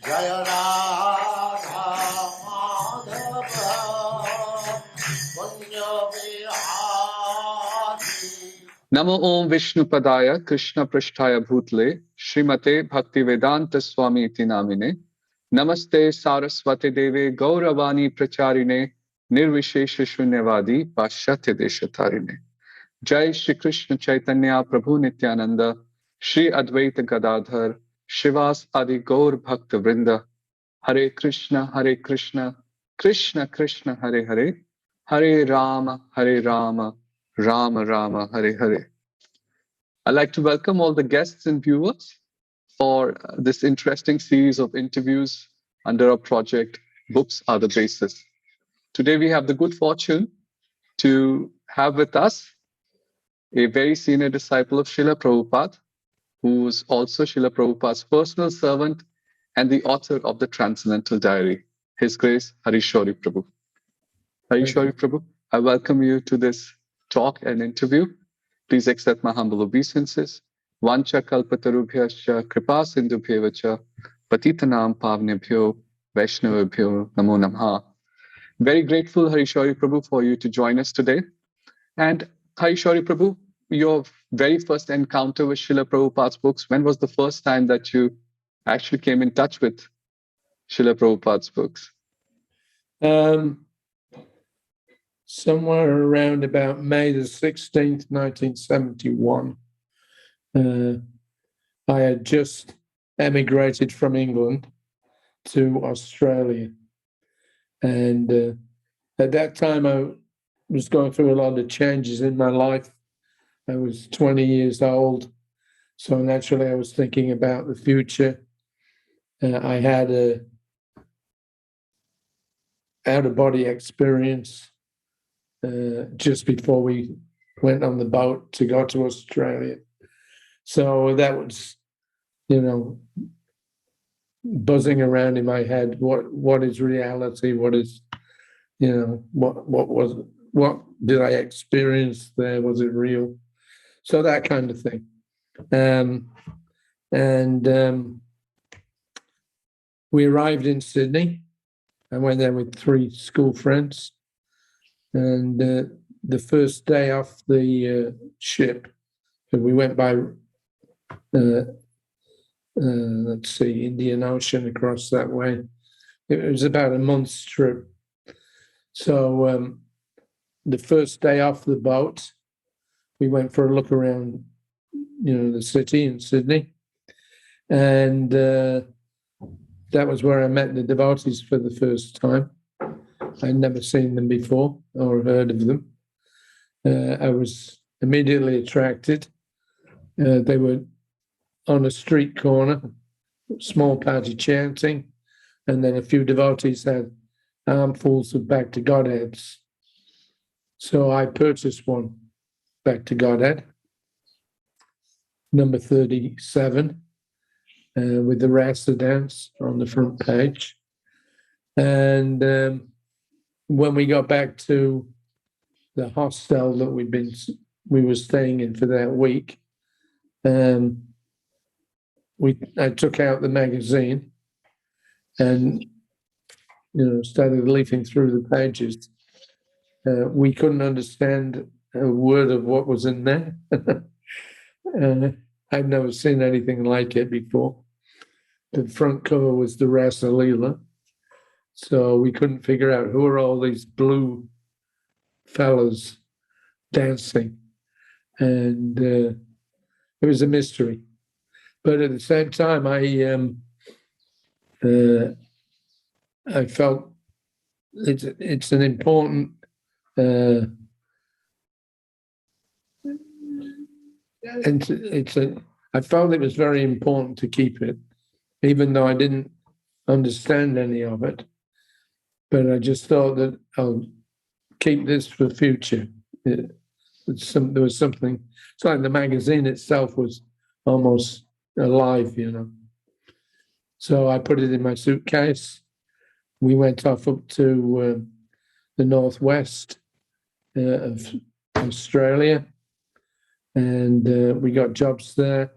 Jaya Radha Madhava Punya Vihari. Namo Om Vishnu Padaya Krishna Prasthaya Bhutle Srimate Bhaktivedanta Swami Iti Namine Namaste Saraswati Deve Gauravani Pracharine Nirvishesha Shunyavadi Pashyatya Deshatarine. Jai Shri Krishna Chaitanya Prabhu Nityananda Shri Advaita Gadadhar Shivas Adi Gaur Bhakta Vrinda Hare Krishna Krishna Krishna Hare Hare Hare Rama Rama Rama Hare Hare. I'd like to welcome all the guests and viewers for this interesting series of interviews under our project Books Are the Basis. Today we have the good fortune to have with us a very senior disciple of Srila Prabhupada, who is also Srila Prabhupada's personal servant and the author of the Transcendental Diary, His Grace Harishori Prabhu. Harishori Prabhu, I welcome you to this talk and interview. Please accept my humble obeisances. Vancha kalpatarubhyascha kripa sindhubhyevacha patitanam pavnebhyo vaishnavabhyo namo namaha. Very grateful, Harishori Prabhu, for you to join us today. And Harishori Prabhu, your very first encounter with Srila Prabhupada's books, when was the first time that you actually came in touch with Srila Prabhupada's books? Somewhere around about May the 16th, 1971. I had just emigrated from England to Australia. And at that time, I was going through a lot of changes in my life. I was 20 years old. So naturally, I was thinking about the future. I had a out-of-body experience just before we went on the boat to go to Australia. So that was, buzzing around in my head. What is reality? What is, what did I experience there? Was it real? So that kind of thing. We arrived in Sydney. I went there with 3 school friends. And the first day off the ship, we went by, Indian Ocean across that way. It was about a month's trip. So the first day off the boat, we went for a look around, the city in Sydney. And that was where I met the devotees for the first time. I'd never seen them before or heard of them. I was immediately attracted. They were on a street corner, small party chanting, and then a few devotees had armfuls of Back to Godheads. So I purchased one, Back to Godhead, number 37, with the Rasa dance on the front page. And when we got back to the hostel that we were staying in for that week, I took out the magazine and started leafing through the pages. We couldn't understand a word of what was in there. I'd never seen anything like it before. The front cover was the Rasa Leela. So we couldn't figure out who are all these blue fellas dancing. And it was a mystery. But at the same time, I felt it's an important I felt it was very important to keep it, even though I didn't understand any of it. But I just thought that I'll keep this for the future. There was something. It's like the magazine itself was almost alive, So I put it in my suitcase. We went off up to the northwest of Australia, and we got jobs there.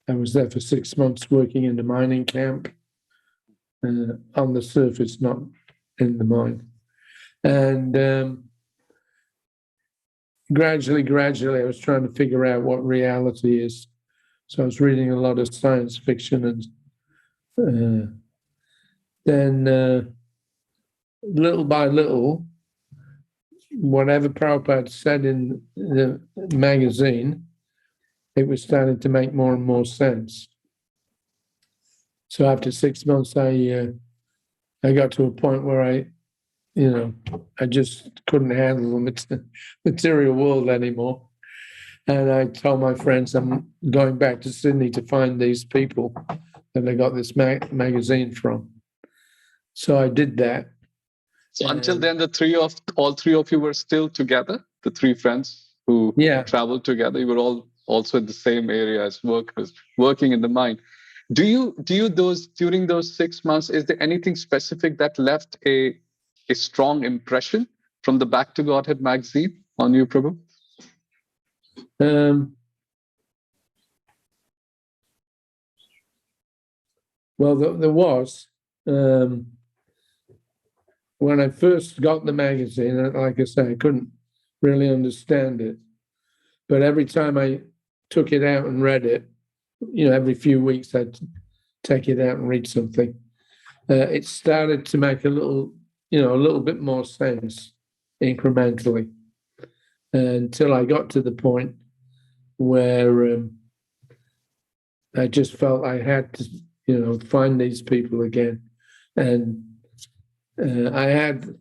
I was there for 6 months working in the mining camp, on the surface, not in the mine. And gradually, I was trying to figure out what reality is. So I was reading a lot of science fiction, and then little by little, whatever Prabhupada said in the magazine, it was starting to make more and more sense. So after 6 months, I got to a point where I just couldn't handle the material world anymore. And I told my friends I'm going back to Sydney to find these people that I got this magazine from. So I did that. So until then, all three of you were still together, the three friends who traveled together. You were all also in the same area as working in the mine. Do you during those 6 months, is there anything specific that left a strong impression from the Back to Godhead magazine on you, Prabhu? Well, there was. When I first got the magazine, like I say, I couldn't really understand it. But every time I took it out and read it, every few weeks I'd take it out and read something. It started to make a little bit more sense incrementally, until I got to the point where I just felt I had to, find these people again. And I had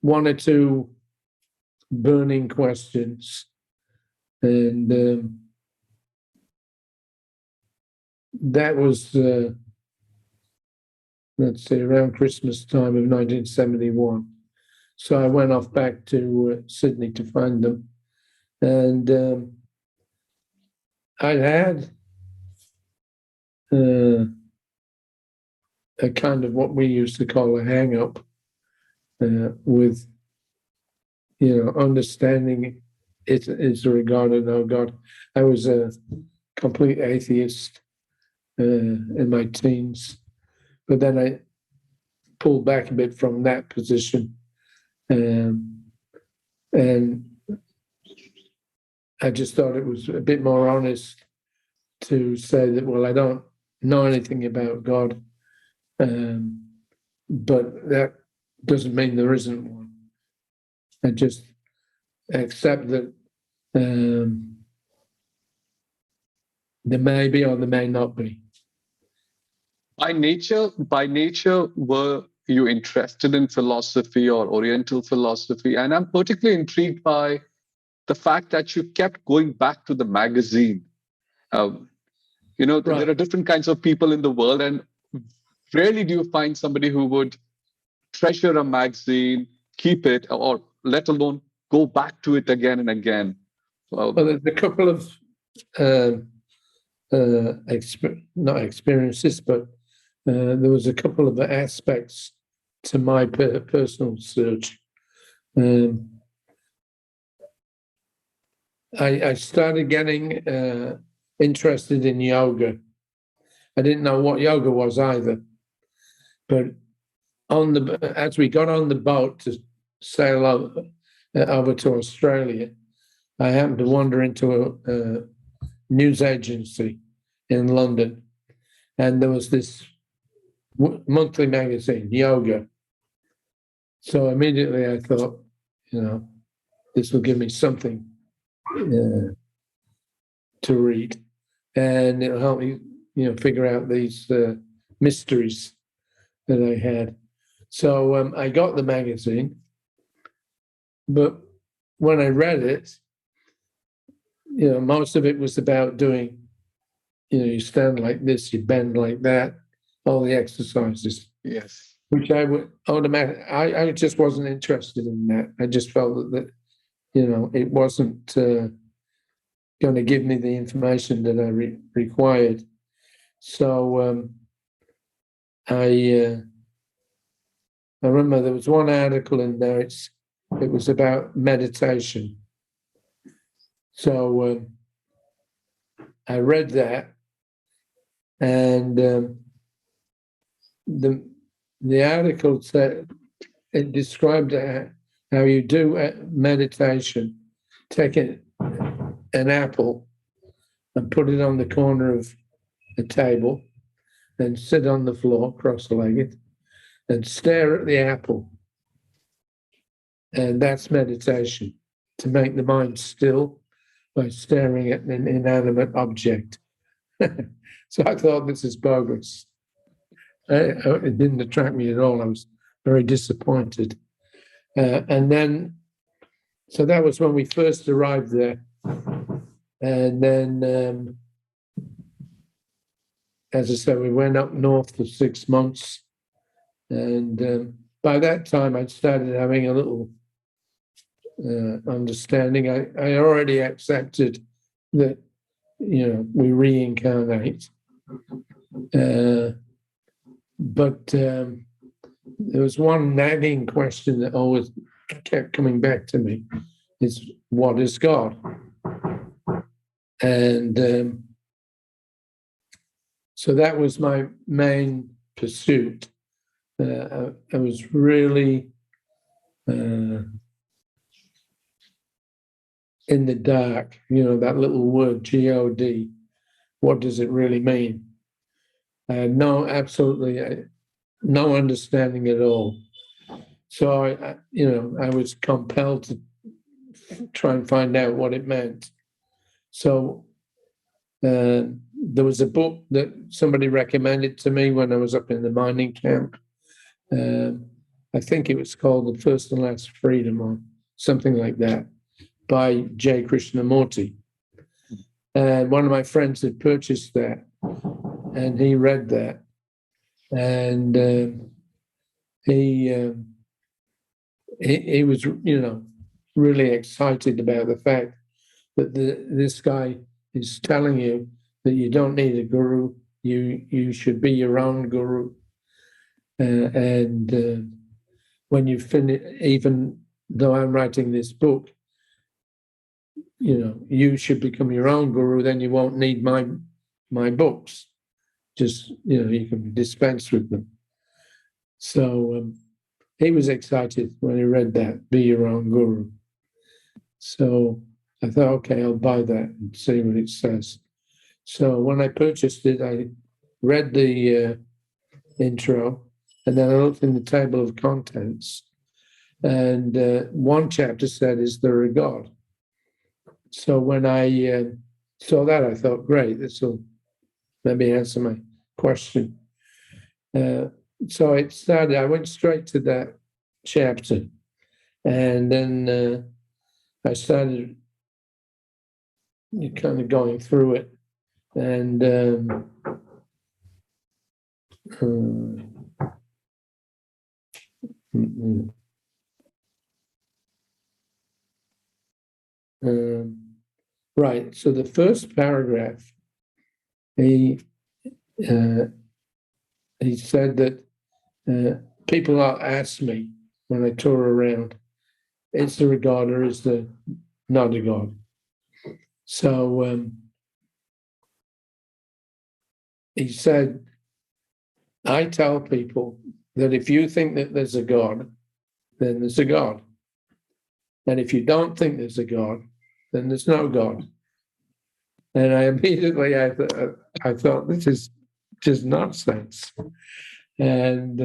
one or two burning questions, and that was, let's say, around Christmas time of 1971. So I went off back to Sydney to find them, and I had a kind of what we used to call a hang-up with, understanding it is regarded no God. I was a complete atheist in my teens, but then I pulled back a bit from that position, and I just thought it was a bit more honest to say that, well, I don't know anything about God, but that doesn't mean there isn't one. I just accept that there may be or there may not be. By nature, were you interested in philosophy or Oriental philosophy? And I'm particularly intrigued by the fact that you kept going back to the magazine. Right. There are different kinds of people in the world, and rarely do you find somebody who would treasure a magazine, keep it, or let alone go back to it again and again. Well, there's a couple of not experiences, but there was a couple of aspects to my personal search. I started getting interested in yoga. I didn't know what yoga was either, but as we got on the boat to sail over to Australia, I happened to wander into a news agency in London, and there was this monthly magazine, Yoga. So immediately I thought, this will give me something to read, and it'll help me, figure out these mysteries that I had. So I got the magazine, but when I read it, most of it was about doing, you stand like this, you bend like that, all the exercises. Yes. Which I would automatically, I just wasn't interested in that. I just felt that it wasn't going to give me the information that I required. So I remember there was one article in there. It was about meditation. So I read that, And the article said, it described how you do meditation, take an apple and put it on the corner of a table and sit on the floor cross-legged and stare at the apple. And that's meditation, to make the mind still by staring at an inanimate object. So I thought, this is bogus. It didn't attract me at all. I was very disappointed. And then, so that was when we first arrived there. And then, as I said, we went up north for 6 months. And by that time, I'd started having a little understanding. I already accepted that, we reincarnate. But there was one nagging question that always kept coming back to me, is what is God? And so that was my main pursuit. I was really in the dark, that little word, G-O-D. What does it really mean? I had absolutely no understanding at all. So I was compelled to try and find out what it meant. So there was a book that somebody recommended to me when I was up in the mining camp. I think it was called The First and Last Freedom or something like that, by J. Krishnamurti. And one of my friends had purchased that, and he read that. And he was, really excited about the fact that this guy is telling you that you don't need a guru, you should be your own guru. And when you finish, even though I'm writing this book, you should become your own guru, then you won't need my books. Just, you can dispense with them. So he was excited when he read that, be your own guru. So I thought, okay, I'll buy that and see what it says. So when I purchased it, I read the intro, and then I looked in the table of contents. And one chapter said, is there a God? So when I saw that, I thought, great, this will maybe answer my question. So it started, I went straight to that chapter. And then I started kind of going through it. And right, so the first paragraph, he said that people ask me when I tour around, is there a God or is there not a God? So he said, I tell people that if you think that there's a God, then there's a God. And if you don't think there's a God, then there's no God. And I immediately, I thought, this is just nonsense. And,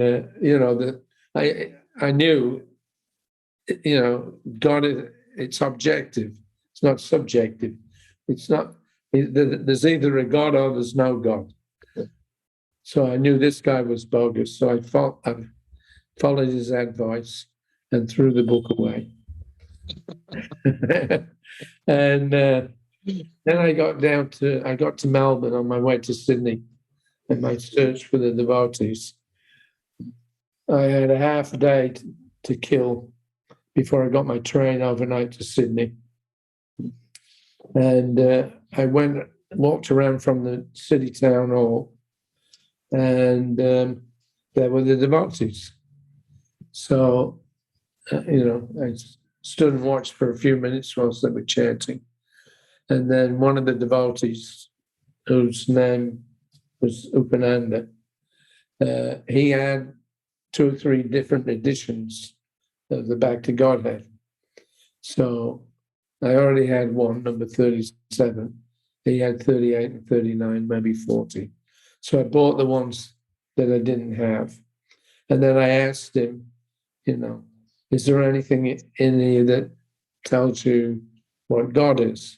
I knew, God, it's objective. It's not subjective. It's not, there's either a God or there's no God. So I knew this guy was bogus. So I followed his advice and threw the book away. And then I got to Melbourne on my way to Sydney in my search for the devotees. I had a half day to kill before I got my train overnight to Sydney. And I walked around from the city town hall, and there were the devotees. So, I stood and watched for a few minutes whilst they were chanting. And then one of the devotees, whose name was Upananda. He had 2 or 3 different editions of the Back to Godhead. So I already had one, number 37. He had 38 and 39, maybe 40. So I bought the ones that I didn't have. And then I asked him, is there anything in here that tells you what God is?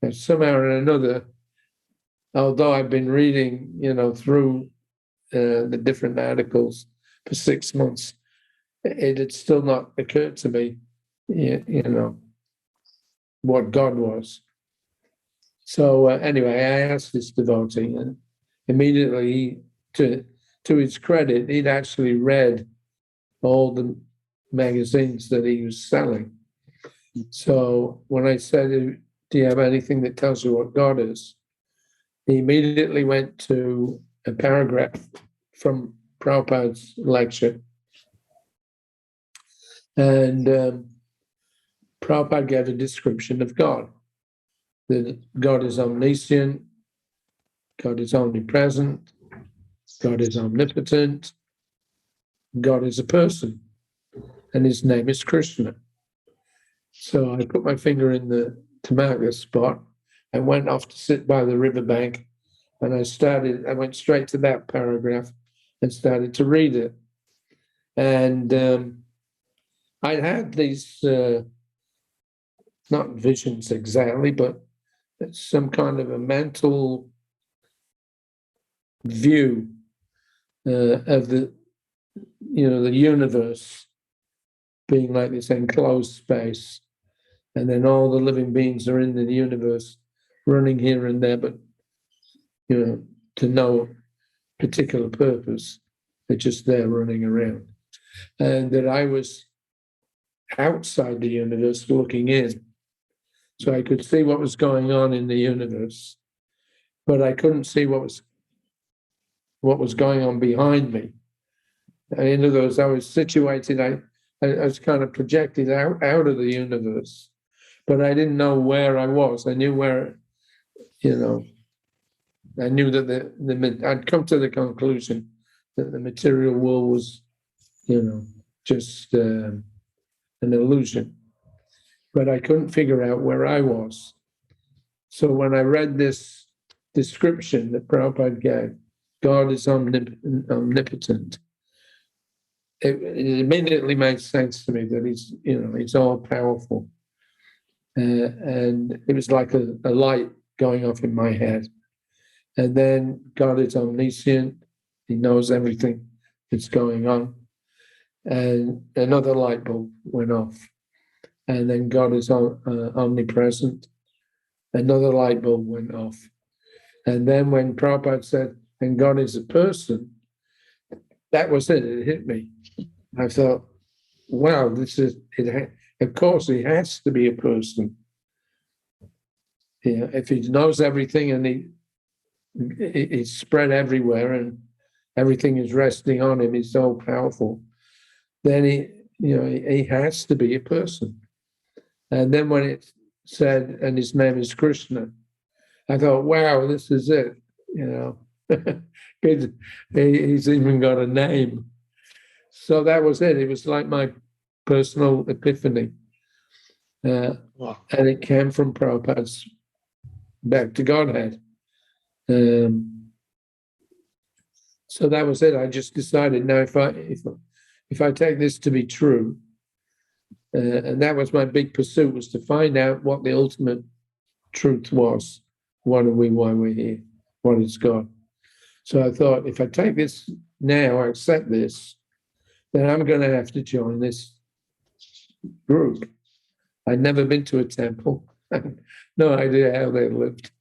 And somehow or another, although I've been reading, through the different articles for 6 months, it had still not occurred to me, what God was. So anyway, I asked this devotee, and immediately, to his credit, he'd actually read all the magazines that he was selling. So when I said, do you have anything that tells you what God is? He immediately went to a paragraph from Prabhupada's lecture. And Prabhupada gave a description of God. That God is omniscient, God is omnipresent, God is omnipotent, God is a person, and his name is Krishna. So I put my finger in the tomato spot and went off to sit by the riverbank, and I went straight to that paragraph and started to read it. And I had these, not visions exactly, but some kind of a mental view of the universe being like this enclosed space, and then all the living beings are in the universe, running here and there, but to no particular purpose. They're just there running around, and that I was outside the universe looking in, so I could see what was going on in the universe, but I couldn't see what was going on behind me. In other words, I was situated, I was kind of projected out of the universe, but I didn't know where I was. I knew where, I knew that I'd come to the conclusion that the material world was, just an illusion, but I couldn't figure out where I was. So when I read this description that Prabhupada gave, God is omnipotent, it immediately made sense to me that he's all powerful. And it was like a light going off in my head. And then God is omniscient, he knows everything that's going on. And another light bulb went off. And then God is omnipresent, another light bulb went off. And then when Prabhupada said, and God is a person, that was it, it hit me. I thought, wow, of course he has to be a person. If he knows everything and he's spread everywhere and everything is resting on him, he's so powerful, then he has to be a person. And then when it said, and his name is Krishna, I thought, wow, this is it, he's even got a name. So that was it. It was like my personal epiphany. Wow. And it came from Prabhupada's Back to Godhead. So that was it. I just decided now if I take this to be true, and that was my big pursuit, was to find out what the ultimate truth was. What are we, why we're here, what is God? So I thought, if I take this now, I accept this, then I'm going to have to join this group. I'd never been to a temple. No idea how they lived.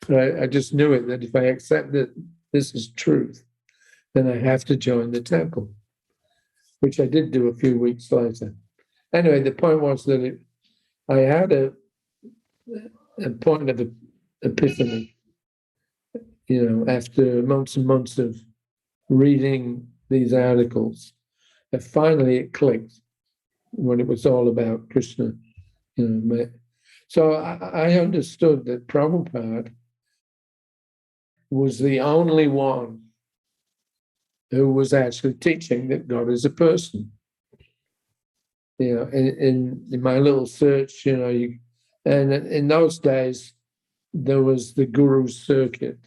But I just knew it, that if I accept that this is truth, then I have to join the temple, which I did do a few weeks later. Anyway, the point was that I had a point of epiphany, after months and months of reading these articles. And finally it clicked when it was all about Krishna. So I understood that Prabhupada was the only one who was actually teaching that God is a person. You know, in my little search, you know, and in those days, there was the Guru circuit.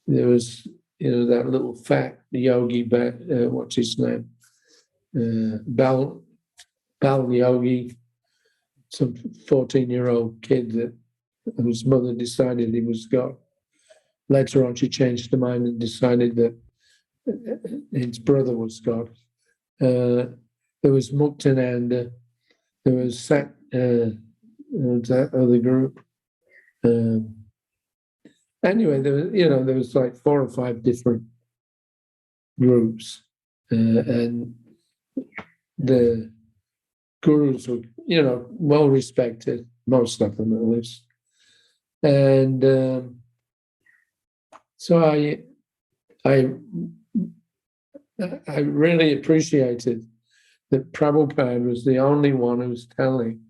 There was, you know, that little fat yogi, what's his name? Bal Yogi, some 14-year-old kid that whose mother decided he was God. Later on, she changed her mind and decided that his brother was God. There was Muktananda. There was that other group. Anyway, there was like 4 or 5 different groups, and the gurus were, you know, well respected, most of them at least. And so I really appreciated that Prabhupada was the only one who was telling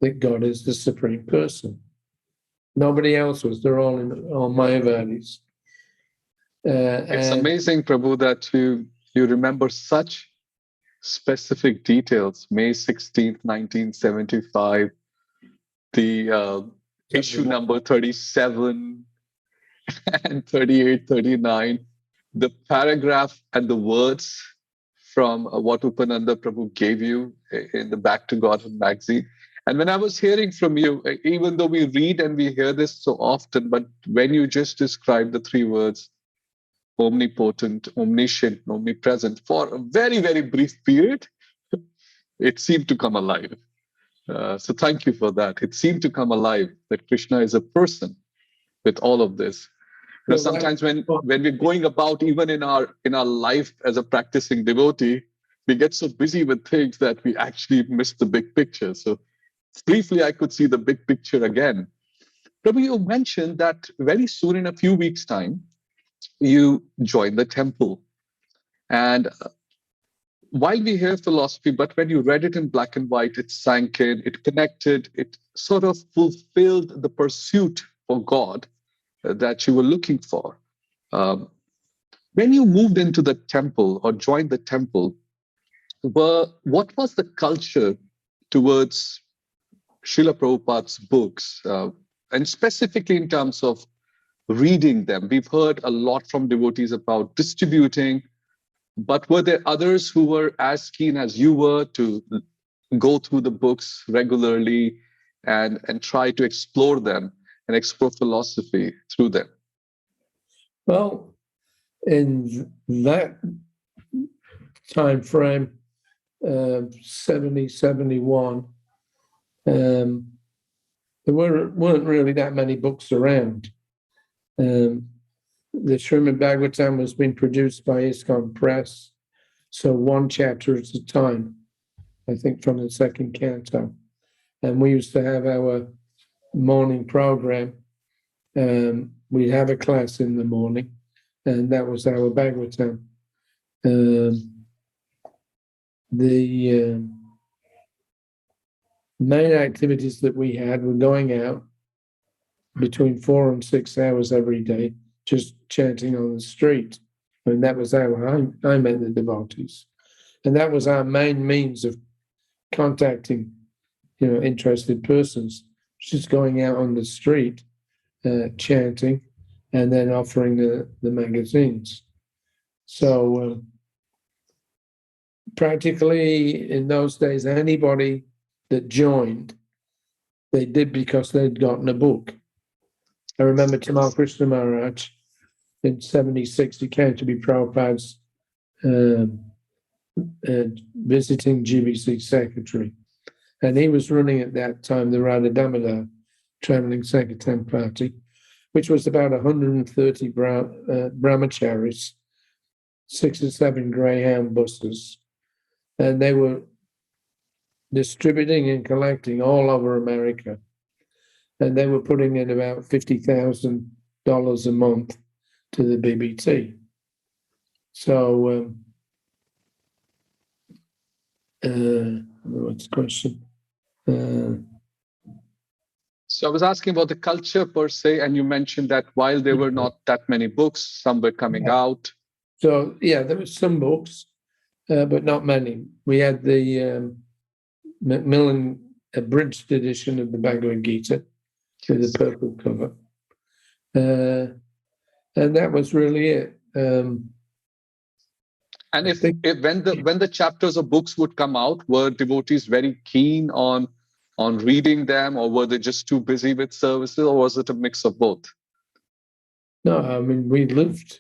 that God is the supreme person. Nobody else was. They're all Mayavadis. It's amazing, Prabhu, that you remember such specific details. May 16th, 1975, the issue number 37 and 38, 39, the paragraph and the words from what Upananda Prabhu gave you in the Back to Godhead magazine. And when I was hearing from you, even though we read and we hear this so often, but when you just described the 3 words, omnipotent, omniscient, omnipresent, for a very, very brief period, it seemed to come alive. So thank you for that. It seemed to come alive that Krishna is a person with all of this. You know, sometimes when we're going about, even in our life as a practicing devotee, we get so busy with things that we actually miss the big picture. So briefly, I could see the big picture again. Prabhu, you mentioned that very soon, in a few weeks' time, you joined the temple. And while we hear philosophy, but when you read it in black and white, it sank in, it connected, it sort of fulfilled the pursuit for God that you were looking for. When you moved into the temple or joined the temple, what was the culture towards Srila Prabhupada's books, and specifically in terms of reading them? We've heard a lot from devotees about distributing, but were there others who were as keen as you were to go through the books regularly and try to explore them and explore philosophy through them? Well, in that time frame, 70, 71, there weren't really that many books around. The Srimad Bhagavatam was being produced by ISKCON Press, so 1 chapter at a time, I think from the 2nd canto. And we used to have our morning program. We'd have a class in the morning, and that was our Bhagavatam. The main activities that we had were going out between 4 and 6 hours every day, just chanting on the street. And that was how I met the devotees. And that was our main means of contacting, you know, interested persons, just going out on the street, chanting, and then offering the magazines. So practically in those days, anybody that joined, they did because they'd gotten a book. I remember Tamal Krishna Maharaj in 76, he came to be Prabhupada's visiting GBC secretary. And he was running at that time the Radha Damodar Traveling Sankirtan Party, which was about 130 brahmacharis, 6 or 7 Greyhound buses. And they were distributing and collecting all over America. And they were putting in about $50,000 a month to the BBT. So, what's the question? So I was asking about the culture per se, and you mentioned that while there were not that many books, some were coming out. So yeah, there were some books, but not many. We had the Macmillan abridged edition of the Bhagavad Gita with the purple cover, and that was really it. And when the chapters of books would come out, were devotees very keen on reading them, or were they just too busy with services, or was it a mix of both? No, I mean we lived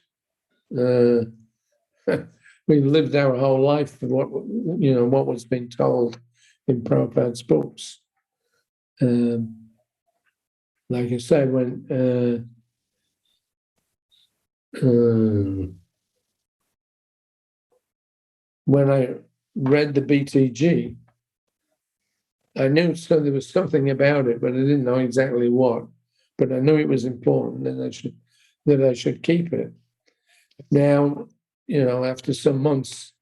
our whole life for what was being told in Prabhupada's books. Like I say, when I read the BTG, I knew there was something about it, but I didn't know exactly what. But I knew it was important, and that I should keep it. Now, after some months,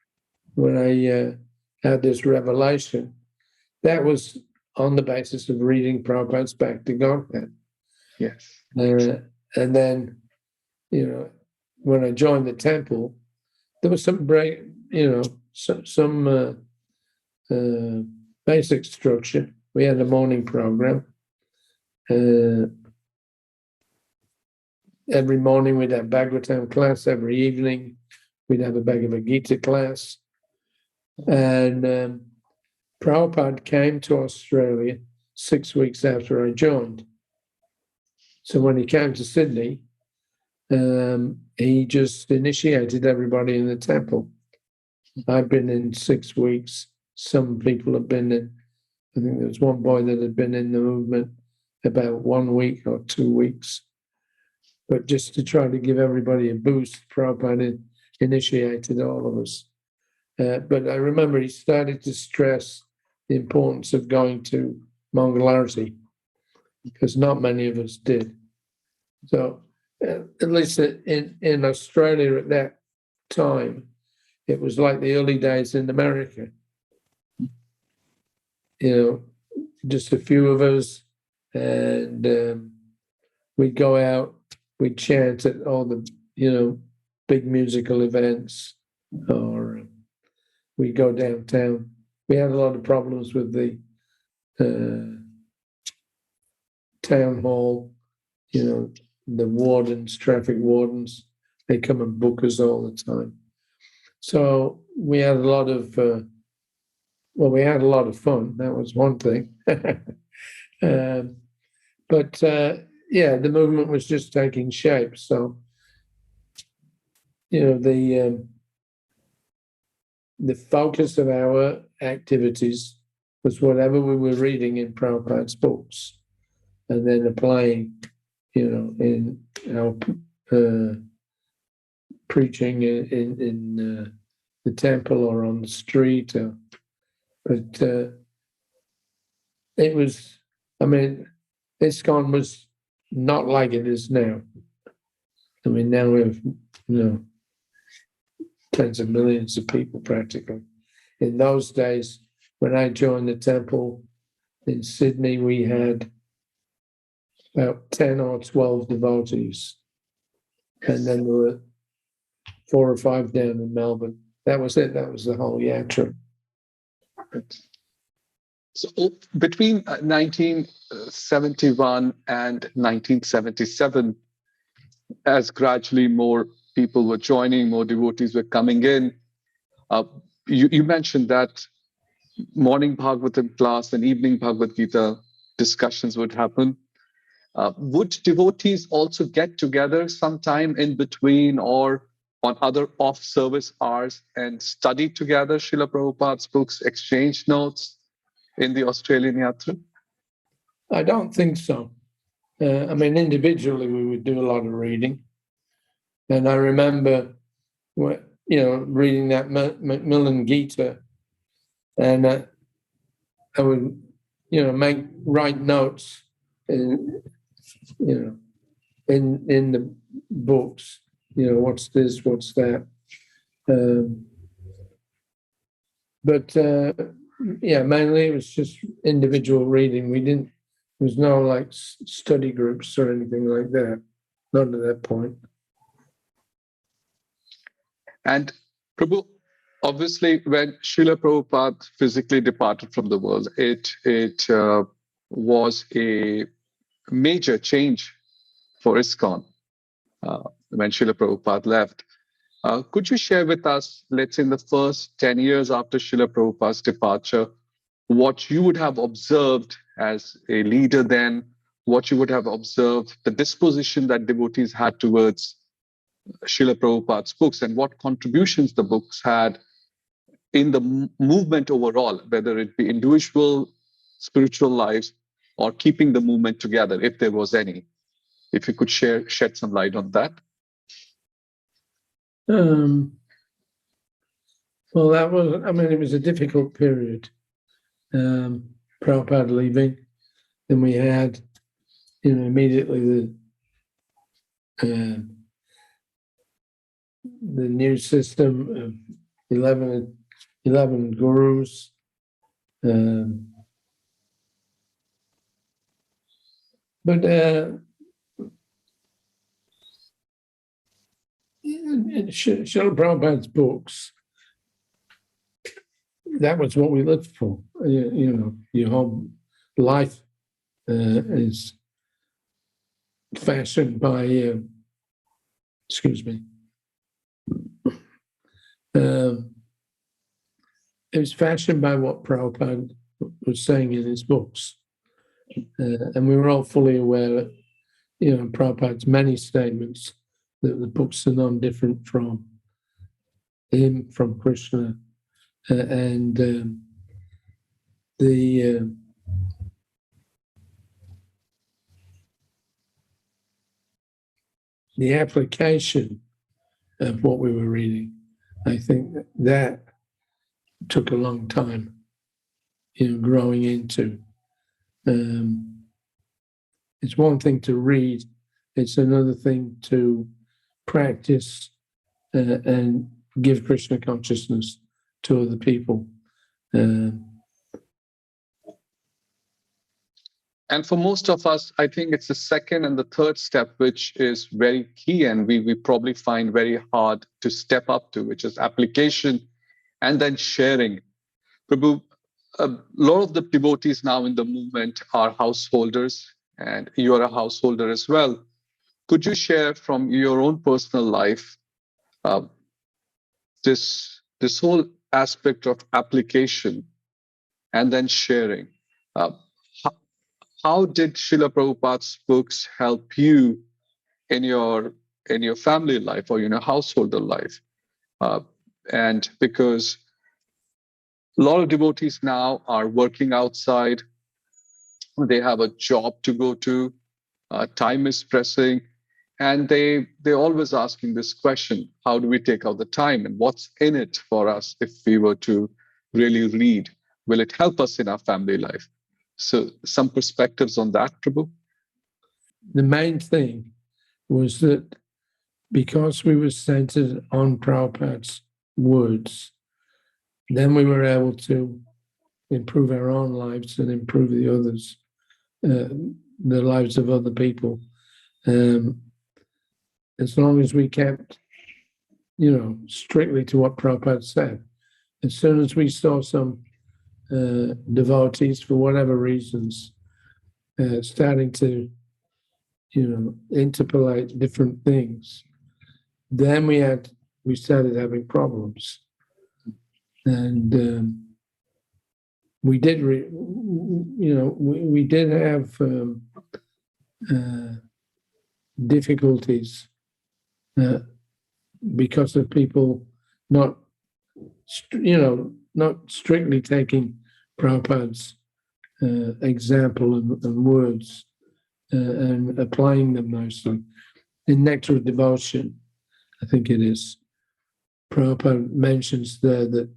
when I had this revelation, that was on the basis of reading Prabhupada's Back to Godhead. Yes. And then, when I joined the temple, there was some basic structure. We had a morning program. Every morning we'd have Bhagavatam class. Every evening we'd have a Bhagavad Gita class. And Prabhupada came to Australia 6 weeks after I joined. So when he came to Sydney, he just initiated everybody in the temple. I've been in 6 weeks. Some people have been in, I think there was one boy that had been in the movement about 1 week or 2 weeks. But just to try to give everybody a boost, Prabhupada initiated all of us. But I remember he started to stress the importance of going to Mongolia, because not many of us did. So at least in Australia at that time, it was like the early days in America. Just a few of us, and we'd go out, we'd chant at all the, big musical events, or we'd go downtown. We had a lot of problems with the town hall, the wardens, traffic wardens. They come and book us all the time. So we had a lot of, we had a lot of fun. That was one thing. But the movement was just taking shape. So, the focus of our activities was whatever we were reading in Prabhupada's books, and then applying, in our preaching in the temple or on the street. But it was, ISKCON was not like it is now. Now we have, tens of millions of people practically. In those days, when I joined the temple in Sydney, we had about 10 or 12 devotees. And then there were 4 or 5 down in Melbourne. That was it. That was the whole yatra. So between 1971 and 1977, as gradually more people were joining, more devotees were coming in, you mentioned that morning Bhagavatam class and evening Bhagavad Gita discussions would happen. Would devotees also get together sometime in between or on other off-service hours and study together Srila Prabhupada's books, exchange notes in the Australian Yatra? I don't think so. Individually, we would do a lot of reading. And I remember, reading that Macmillan Gita, and I would, write notes, in the books. What's this? What's that? But mainly it was just individual reading. We was no like study groups or anything like that. Not at that point. And Prabhu, obviously, when Srila Prabhupada physically departed from the world, it was a major change for ISKCON when Srila Prabhupada left. Could you share with us, let's say in the first 10 years after Srila Prabhupada's departure, what you would have observed as a leader then, what you would have observed, the disposition that devotees had towards Srila Prabhupada's books, and what contributions the books had in the movement overall, whether it be individual spiritual lives or keeping the movement together, if there was any. If you could shed some light on that. Well, that was, I mean, it was a difficult period. Prabhupada leaving, then we had, immediately the new system of 11 gurus. But Srila Prabhupada's books, that was what we lived for. Your whole life is fashioned by, it was fashioned by what Prabhupada was saying in his books. And we were all fully aware that, Prabhupada's many statements that the books are non-different from him, from Krishna, and the application of what we were reading, I think that took a long time, growing into. It's one thing to read, it's another thing to practice and give Krishna consciousness to other people. And for most of us, I think it's the second and the third step, which is very key, and we probably find very hard to step up to, which is application and then sharing. Prabhu, a lot of the devotees now in the movement are householders, and you are a householder as well. Could you share from your own personal life this whole aspect of application and then sharing? How did Srila Prabhupada's books help you in your family life or householder life? And because a lot of devotees now are working outside, they have a job to go to, time is pressing, and they're always asking this question: how do we take out the time, and what's in it for us if we were to really read? Will it help us in our family life? So some perspectives on that, Prabhu? The main thing was that because we were centered on Prabhupada's words, then we were able to improve our own lives and improve the others, the lives of other people. As long as we kept, strictly to what Prabhupada said. As soon as we saw some devotees, for whatever reasons, starting to, interpolate different things, then we started having problems. And we did, we did have difficulties because of people not strictly taking Prabhupada's example and words and applying them mostly. In Nectar of Devotion, I think it is, Prabhupada mentions there that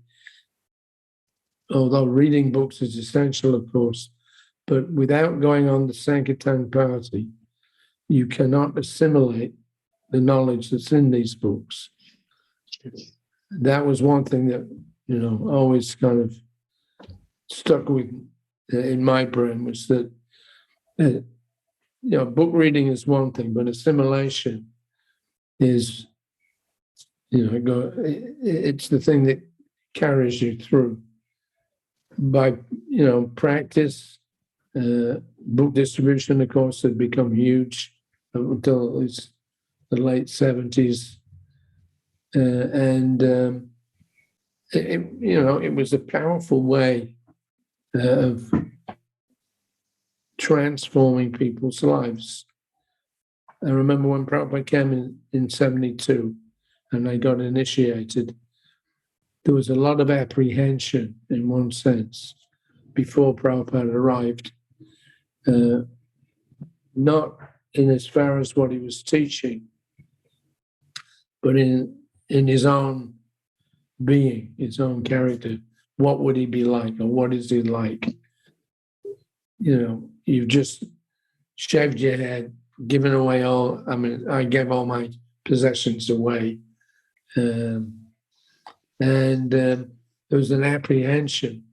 although reading books is essential, of course, but without going on the Sankirtan party, you cannot assimilate the knowledge that's in these books. That was one thing that, always kind of stuck with in my brain, was that book reading is one thing, but assimilation is, it's the thing that carries you through. By, practice, book distribution, of course, had become huge until at least the late 70s. It was a powerful way of transforming people's lives. I remember when Prabhupada came in 72 and I got initiated, there was a lot of apprehension in one sense before Prabhupada arrived, not in as far as what he was teaching, but in his own being, his own character. What would he be like, or what is he like? You've just shaved your head, given away I gave all my possessions away. There was an apprehension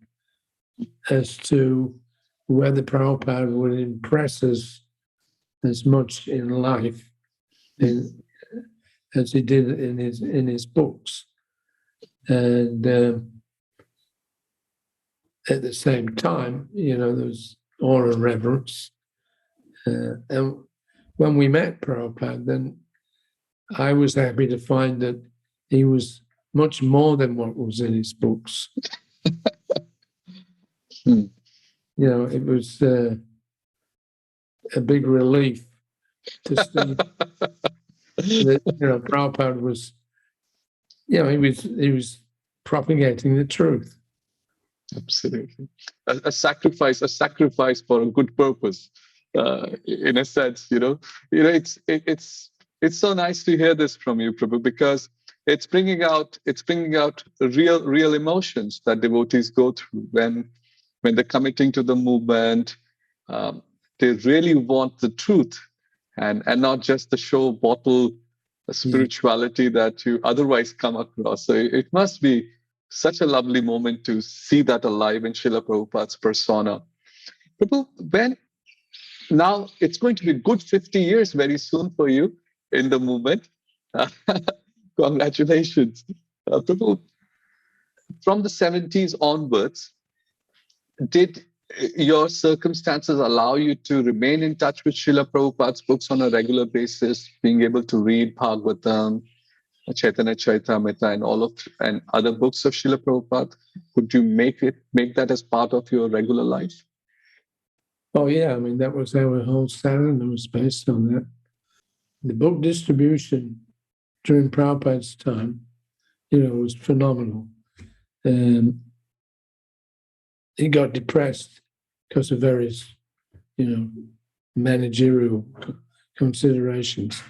as to whether Prabhupada would impress us as much in life as he did in his books. And at the same time, there was awe and reverence. And when we met Prabhupada, then I was happy to find that he was much more than what was in his books. It was a big relief to see that Prabhupada was, he was propagating the truth. Absolutely, a sacrifice for a good purpose, in a sense. It's so nice to hear this from you, Prabhu, because it's bringing out real emotions that devotees go through when they're committing to the movement. They really want the truth and not just the show bottle spirituality that you otherwise come across. So it must be such a lovely moment to see that alive in Srila Prabhupada's persona. Prabhu, now it's going to be good 50 years very soon for you in the movement. Congratulations. Prabhu, from the 70s onwards, did your circumstances allow you to remain in touch with Srila Prabhupada's books on a regular basis, being able to read Bhagavatam, Chaitanya Charitamrita, and other books of Srila Prabhupada? Could you make that as part of your regular life? Oh yeah, that was our whole sadhana was based on that. The book distribution during Prabhupada's time, was phenomenal. He got depressed because of various, managerial considerations.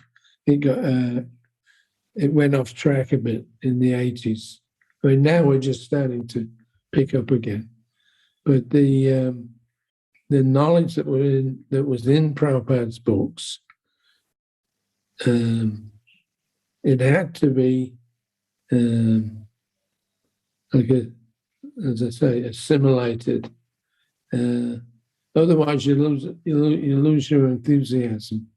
It went off track a bit in the 80s. Now we're just starting to pick up again. But the knowledge that was in Prabhupada's books, it had to be, as I say, assimilated. Otherwise, you lose your enthusiasm.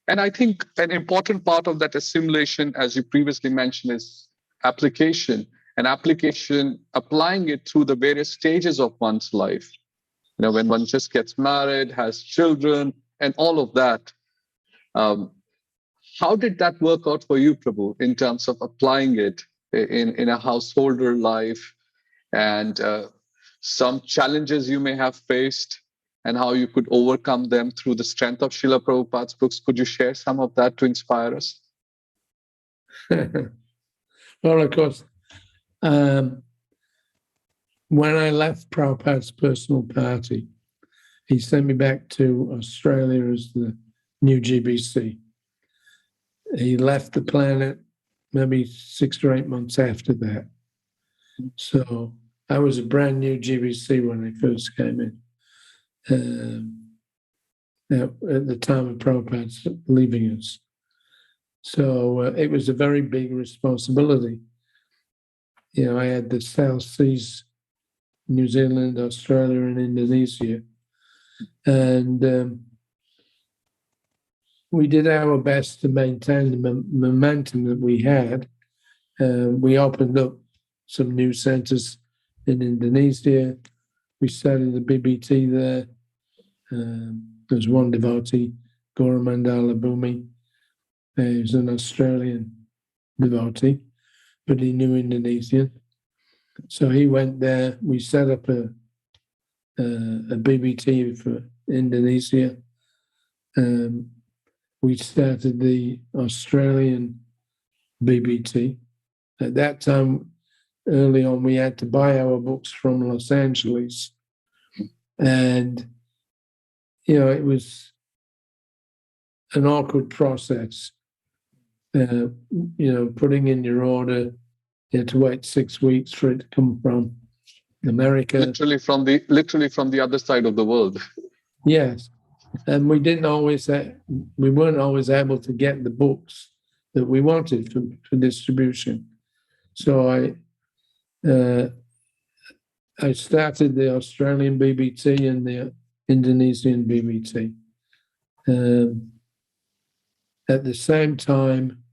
And I think an important part of that assimilation, as you previously mentioned, is application. And application, applying it through the various stages of one's life. When one just gets married, has children, and all of that. How did that work out for you, Prabhu, in terms of applying it in a householder life, and some challenges you may have faced, and how you could overcome them through the strength of Srila Prabhupada's books? Could you share some of that to inspire us? Well, of course, when I left Prabhupada's personal party, he sent me back to Australia as the new GBC. He left the planet maybe 6 or 8 months after that. So I was a brand new GBC when I first came in. At the time of Prabhupada's leaving us. So it was a very big responsibility. I had the South Seas, New Zealand, Australia, and Indonesia. And we did our best to maintain the momentum that we had. We opened up some new centers in Indonesia. We started the BBT there. There's one devotee, Goromandala Bhumi. He's an Australian devotee, but he knew Indonesian. So he went there. We set up a BBT for Indonesia. We started the Australian BBT. At that time, early on, we had to buy our books from Los Angeles. And, it was an awkward process. Putting in your order, you had to wait 6 weeks for it to come from America. Literally from the other side of the world. Yes. And we weren't always able to get the books that we wanted for distribution. So I started the Australian BBT and the Indonesian BBT. At the same time,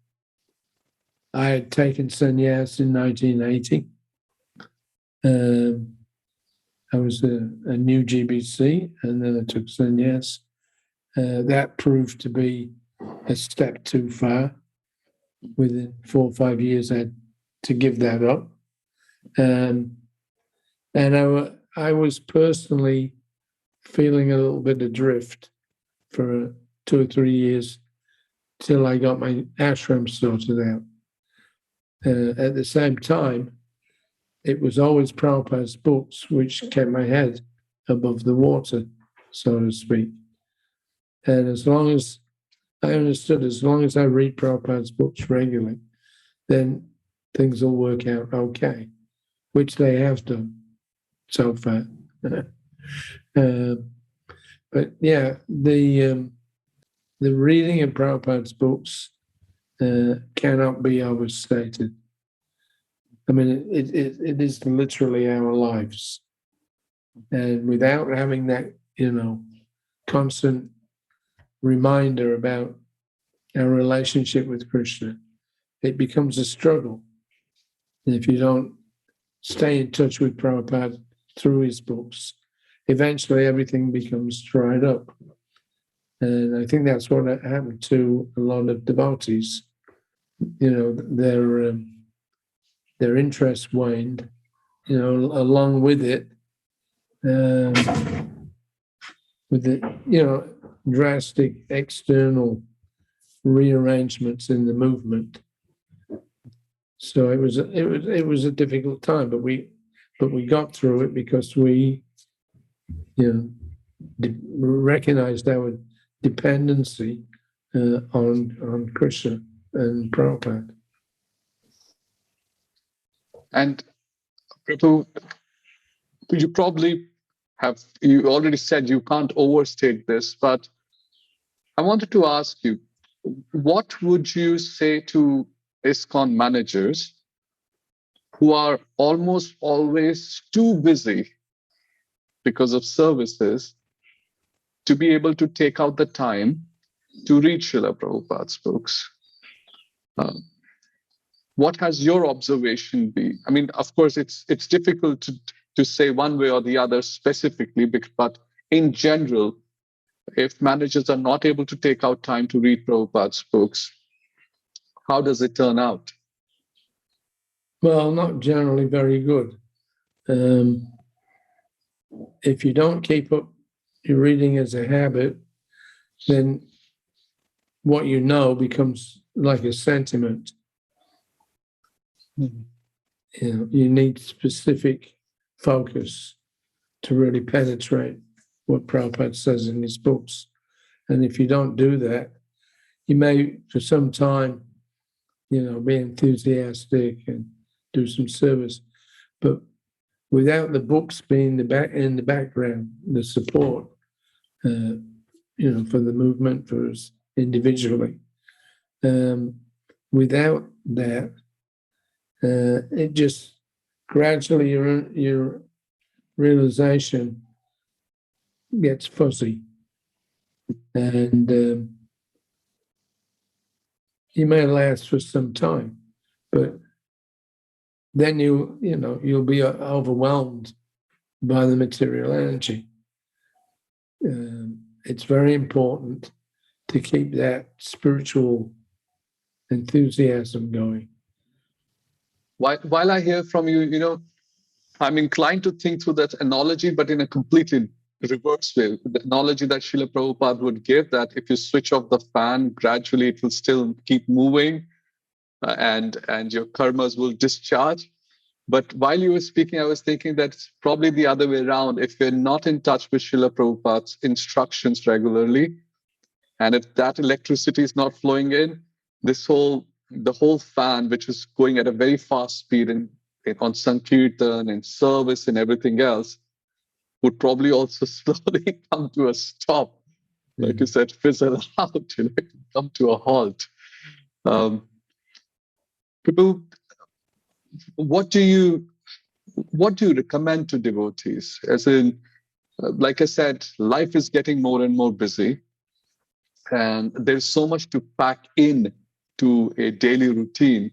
I had taken sannyas in 1980. I was a new GBC, and then I took sannyas. That proved to be a step too far. Within 4 or 5 years, I had to give that up. And I was personally feeling a little bit adrift for 2 or 3 years till I got my ashram sorted out. At the same time, it was always Prabhupada's books which kept my head above the water, so to speak. And as long as I understood, as long as I read Prabhupada's books regularly, then things will work out okay, which they have done so far. But yeah, the reading of Prabhupada's books cannot be overstated. I mean, it is literally our lives. And without having that, constant reminder about our relationship with Krishna, it becomes a struggle. And if you don't stay in touch with Prabhupada through his books, eventually everything becomes dried up. And I think that's what happened to a lot of devotees. Their interest waned, along with it, with the, drastic external rearrangements in the movement. So it was a difficult time, but we got through it because we, recognized our dependency on Krishna and Prabhupada. And Prabhu, you already said you can't overstate this, but I wanted to ask you, what would you say to ISKCON managers who are almost always too busy because of services to be able to take out the time to read Srila Prabhupada's books? What has your observation been? I mean, of course, it's difficult to say one way or the other specifically, but in general, if managers are not able to take out time to read Prabhupada's books, how does it turn out? Well, not generally very good. If you don't keep up your reading as a habit, then what you know becomes like a sentiment. You need specific focus to really penetrate what Prabhupada says in his books. And if you don't do that, you may, for some time, be enthusiastic and do some service. But without the books being in the background, the support, for the movement, for us individually, without that, it just gradually your realization gets fuzzy, and you may last for some time, but then you'll be overwhelmed by the material energy. It's very important to keep that spiritual enthusiasm going. While I hear from you, I'm inclined to think through that analogy, but in a completely reverse way. The analogy that Srila Prabhupada would give, that if you switch off the fan, gradually it will still keep moving, and your karmas will discharge. But while you were speaking, I was thinking that it's probably the other way around. If we're not in touch with Srila Prabhupada's instructions regularly, and if that electricity is not flowing in, the whole fan, which is going at a very fast speed on Sankirtan and service and everything else, would probably also slowly come to a stop. Like you said, fizzle out, come to a halt. People, what do you recommend to devotees? As in, like I said, life is getting more and more busy, and there's so much to pack in to a daily routine,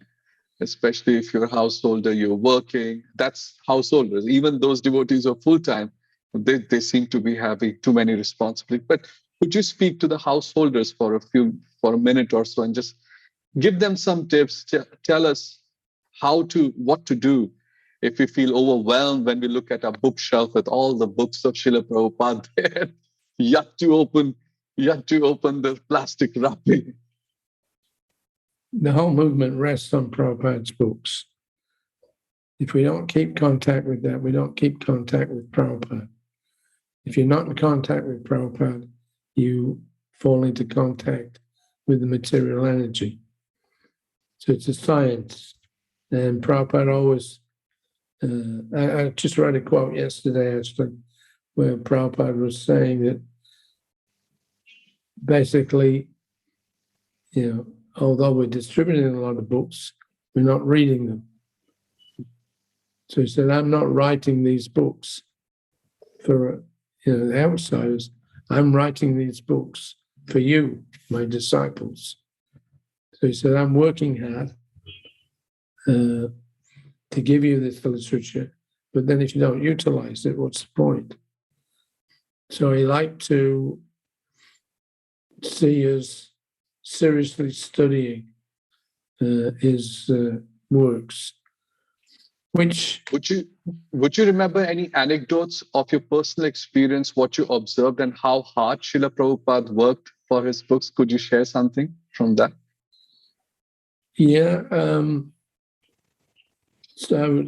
especially if you're a householder, you're working. That's householders. Even those devotees who are full-time, they seem to be having too many responsibilities. But could you speak to the householders for a minute or so and just give them some tips? Tell us what to do if we feel overwhelmed when we look at our bookshelf with all the books of Srila Prabhupada there, yet to open the plastic wrapping. The whole movement rests on Prabhupada's books. If we don't keep contact with that, we don't keep contact with Prabhupada. If you're not in contact with Prabhupada, you fall into contact with the material energy. So it's a science. And Prabhupada always, I just read a quote yesterday, actually, where Prabhupada was saying that basically, although we're distributing a lot of books, we're not reading them. So he said, I'm not writing these books for the outsiders. I'm writing these books for you, my disciples. So he said, I'm working hard to give you this literature, but then if you don't utilize it, what's the point? So he liked to see us seriously studying his works. Which would you remember any anecdotes of your personal experience, what you observed, and how hard Srila Prabhupada worked for his books? Could you share something from that? Yeah. So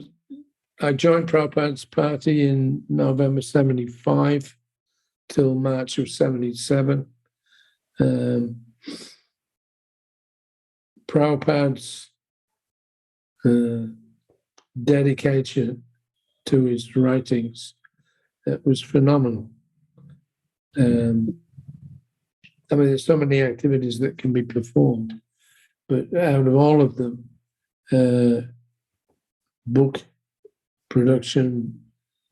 I joined Prabhupada's party in November 75 till March of 77. Prabhupada's dedication to his writings, that was phenomenal. There's so many activities that can be performed, but out of all of them, book production,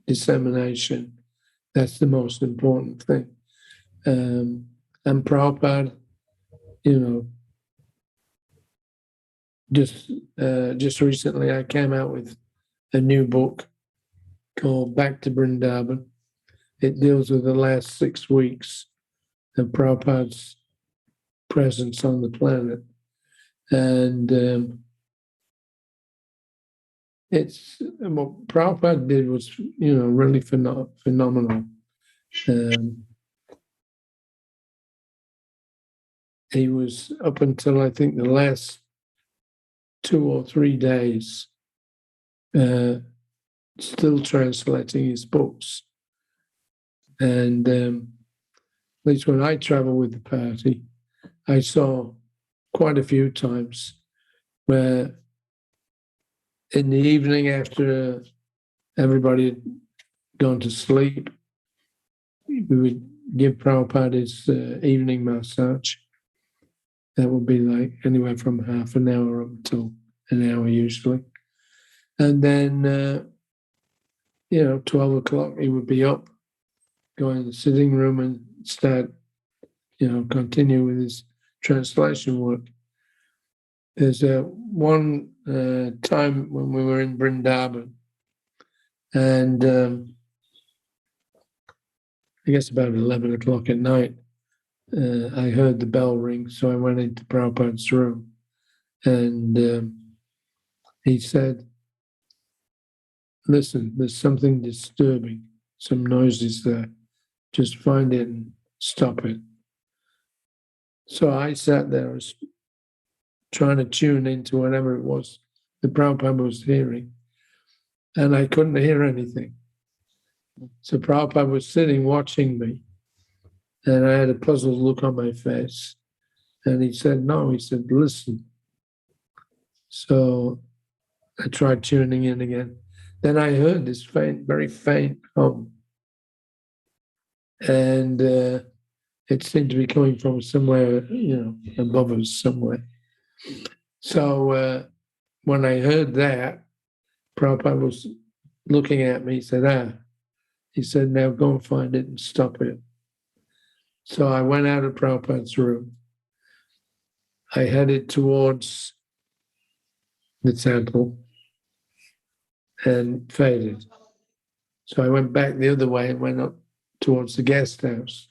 dissemination, that's the most important thing. And Prabhupada, just recently I came out with a new book called Back to Vrindavan. It deals with the last 6 weeks of Prabhupada's presence on the planet. And what Prabhupada did was, really phenomenal. He was, up until I think the last 2 or 3 days, still translating his books. And at least when I travel with the party, I saw quite a few times where in the evening, after everybody had gone to sleep, we would give Prabhupada his evening massage. That would be like anywhere from half an hour up until an hour usually. And then, 12 o'clock, he would be up go in the sitting room and start, continue with his translation work. There's one time when we were in Vrindavan, and I guess about 11 o'clock at night, I heard the bell ring, so I went into Prabhupada's room, and he said, "Listen, there's something disturbing, some noises there. Just find it and stop it." So I sat there, I was trying to tune into whatever it was that Prabhupada was hearing, and I couldn't hear anything. So Prabhupada was sitting watching me, and I had a puzzled look on my face. And he said, "No," he said, "listen." So I tried tuning in again. Then I heard this faint, very faint hum. And it seemed to be coming from somewhere, above us somewhere. So when I heard that, Prabhupada was looking at me, he said, he said, "Now go and find it and stop it." So I went out of Prabhupada's room. I headed towards the temple and faded. So I went back the other way and went up towards the guest house.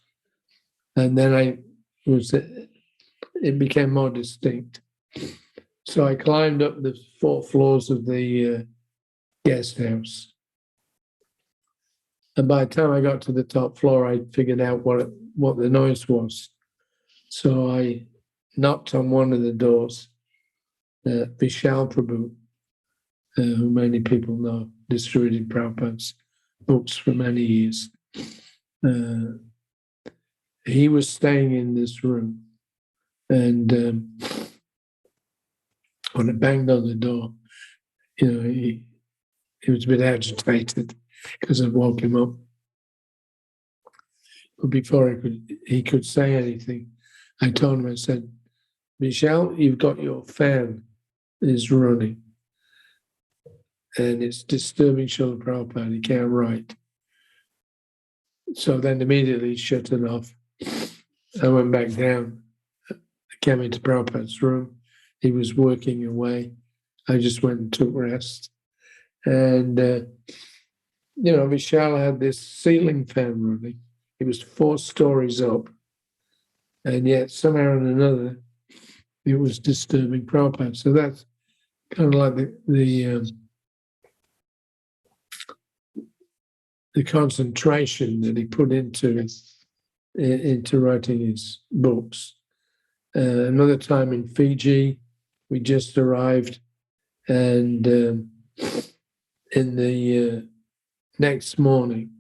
And then it became more distinct. So I climbed up the 4 floors of the guest house. And by the time I got to the top floor, I figured out what the noise was. So I knocked on one of the doors. Vishal Prabhu, who many people know, distributed Prabhupada's books for many years. He was staying in this room, and when I banged on the door, he was a bit agitated because I woke him up. But before he could say anything, I told him, I said, "Michelle, you've got your fan is running, and it's disturbing Srila Prabhupada. He can't write." So then immediately he shut it off. I went back down. I came into Prabhupada's room. He was working away. I just went and took rest. And, Vishal had this ceiling fan running. It was 4 stories up. And yet somehow or another, it was disturbing Prabhupada. So that's kind of like the concentration that he put into writing his books. Another time in Fiji, we just arrived, and in the next morning,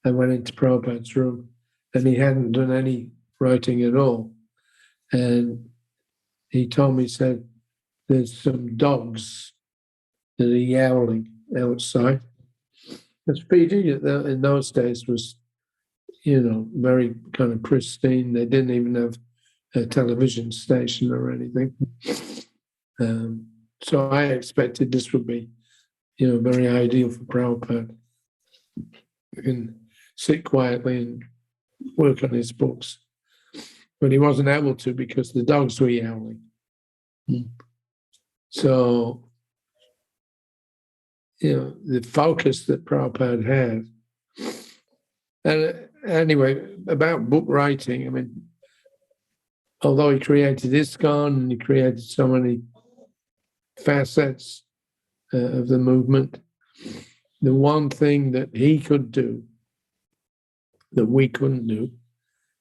I went into Prabhupada's room, and he hadn't done any writing at all. And he told me, he said, "There's some dogs that are yowling outside." Because Fiji in those days was, very kind of pristine. They didn't even have a television station or anything. So I expected this would be, very ideal for Prabhupada. You can sit quietly and work on his books. But he wasn't able to because the dogs were yowling. So, the focus that Prabhupada had. And anyway, about book writing, I mean, although he created ISKCON and he created so many facets of the movement, the one thing that he could do that we couldn't do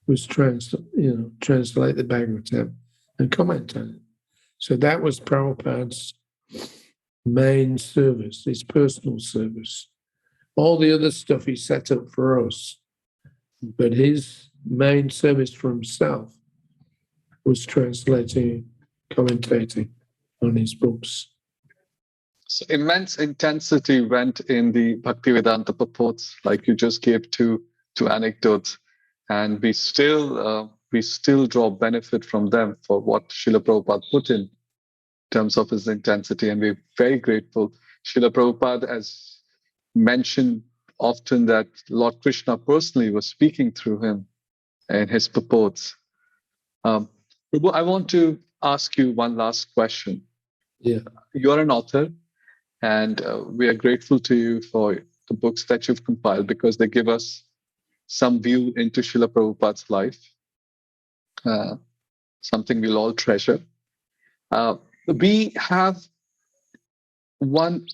was translate the Bhagavatam and comment on it. So that was Prabhupada's main service, his personal service. All the other stuff he set up for us, but his main service for himself was translating, commentating on his books. So immense intensity went in the Bhaktivedanta purports, like you just gave two anecdotes, and we still draw benefit from them for what Srila Prabhupada put in terms of his intensity, and we're very grateful. Srila Prabhupada, as mentioned often that Lord Krishna personally was speaking through him in his purports. Prabhu, I want to ask you one last question. Yeah. You're an author, and we are grateful to you for the books that you've compiled because they give us some view into Srila Prabhupada's life, something we'll all treasure. We have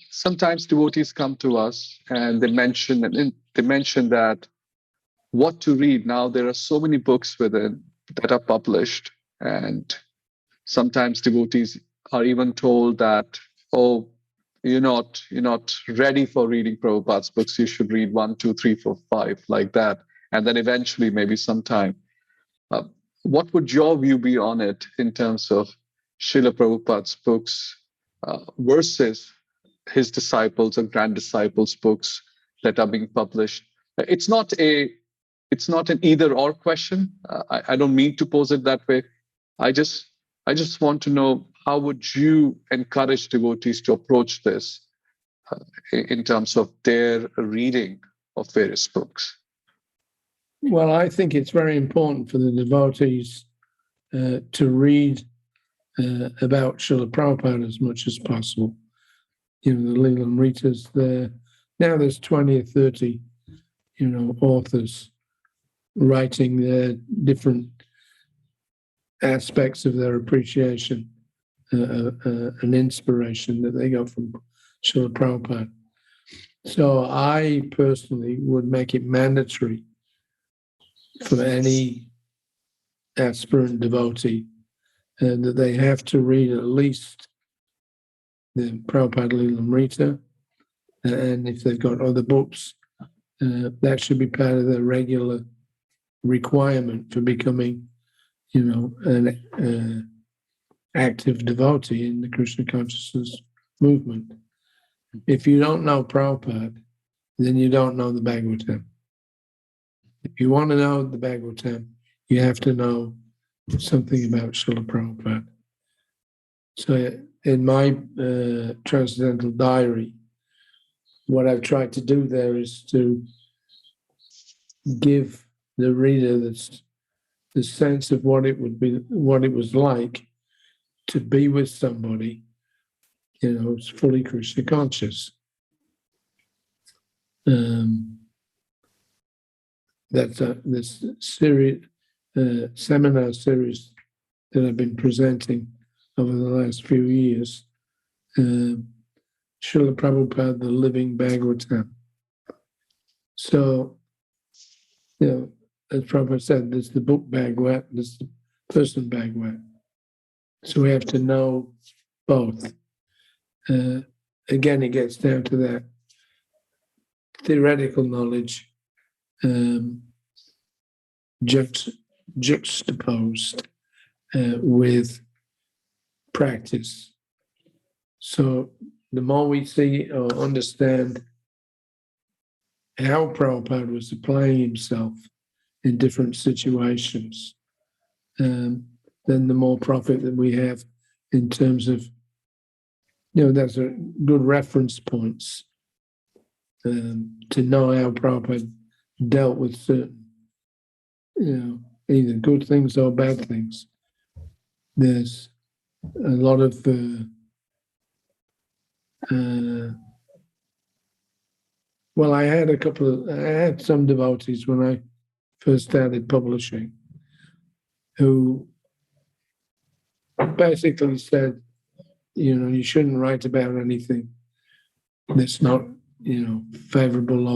sometimes devotees come to us and they mention that what to read. Now there are so many books within that are published, and sometimes devotees are even told that, oh, you're not ready for reading Prabhupada's books. You should read 1, 2, 3, 4, 5, like that, and then eventually maybe sometime. What would your view be on it in terms of Srila Prabhupada's books versus his disciples or grand disciples' books that are being published? It's not an either or question. I don't mean to pose it that way. I just want to know, how would you encourage devotees to approach this in terms of their reading of various books? Well, I think it's very important for the devotees to read about Srila Prabhupada as much as possible. The Leelamritas there. Now there's 20 or 30, authors writing their different aspects of their appreciation and inspiration that they got from Srila Prabhupada. So I personally would make it mandatory for any aspirant devotee that they have to read at least the Prabhupada Leelamrita, and if they've got other books, that should be part of their regular requirement for becoming, an active devotee in the Krishna consciousness movement. If you don't know Prabhupada, then you don't know the Bhagavatam. If you want to know the Bhagavatam, you have to know something about Srila Prabhupada. So in my transcendental diary, what I've tried to do there is to give the reader the sense of what it was like to be with somebody, who's fully Krishna conscious. That's this series, seminar series that I've been presenting over the last few years. Srila Prabhupada, the Living Bhagavatam. So, as Prabhupada said, there's the book Bhagavat, there's the person Bhagavat. So we have to know both. Again, it gets down to that theoretical knowledge juxtaposed with practice. So the more we see or understand how Prabhupada was applying himself in different situations, then the more profit that we have in terms of, that's a good reference points to know how Prabhupada dealt with certain, either good things or bad things. There's a lot of I had some devotees when I first started publishing who basically said, you shouldn't write about anything that's not, favorable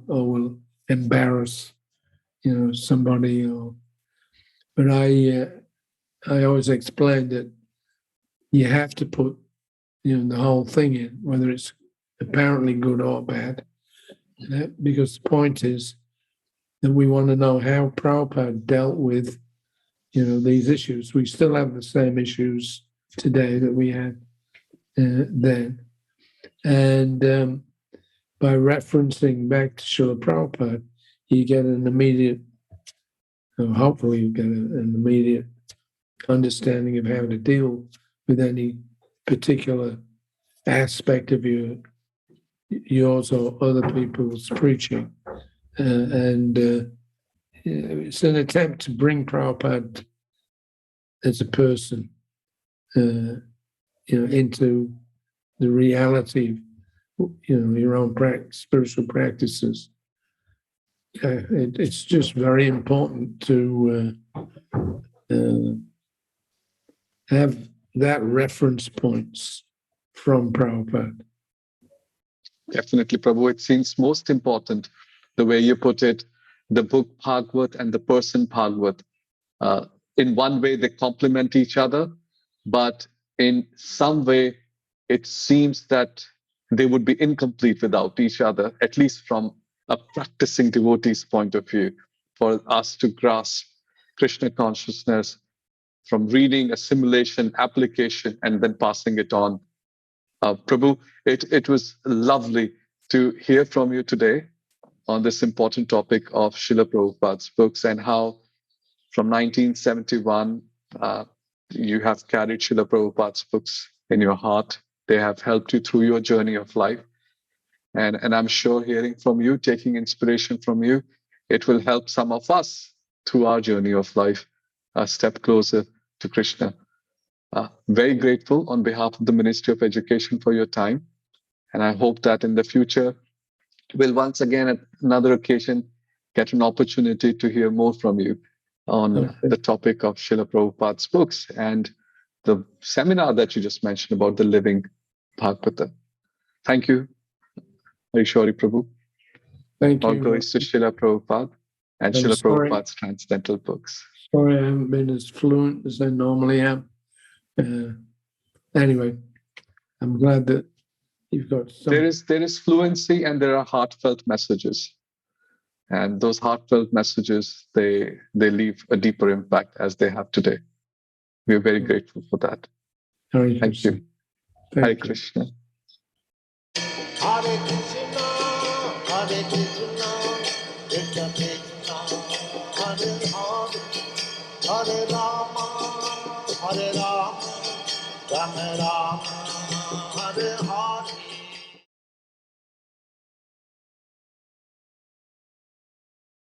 or will embarrass, somebody. But I always explained that you have to put, the whole thing in, whether it's apparently good or bad, because the point is that we want to know how Prabhupada dealt with, these issues. We still have the same issues today that we had then. And by referencing back to Srila Prabhupada, you get an immediate, hopefully you get an immediate understanding of how to deal with any particular aspect of your yours or other people's preaching. It's an attempt to bring Prabhupada as a person, into the reality of, your own spiritual practices. It's just very important to have that reference points from Prabhupada. Definitely, Prabhu. It seems most important, the way you put it, the book Bhagavad and the person Bhagavad. In one way, they complement each other, but in some way, it seems that they would be incomplete without each other, at least from a practicing devotee's point of view, for us to grasp Krishna consciousness from reading, assimilation, application, and then passing it on. Prabhu, it was lovely to hear from you today on this important topic of Srila Prabhupada's books and how from 1971 you have carried Srila Prabhupada's books in your heart. They have helped you through your journey of life. And I'm sure hearing from you, taking inspiration from you, it will help some of us through our journey of life, a step closer to Krishna. Very grateful on behalf of the Ministry of Education for your time. And I hope that in the future, we'll once again at another occasion get an opportunity to hear more from you on the topic of Srila Prabhupada's books and the seminar that you just mentioned about the living Bhagavata. Thank you, Harishwari Prabhu. Thank you. All glories to Srila Prabhupada and Srila Prabhupada's transcendental books. Sorry I haven't been as fluent as I normally am. Anyway, I'm glad that you've got some. There is fluency and there are heartfelt messages. And those heartfelt messages, they leave a deeper impact as they have today. We're very grateful for that. Thank you. Hare Krishna. Hare Krishna, Hare Krishna, Krishna Krishna, Hare Hare, Hare Rama, Hare Rama, Rama Rama, Hare Hare.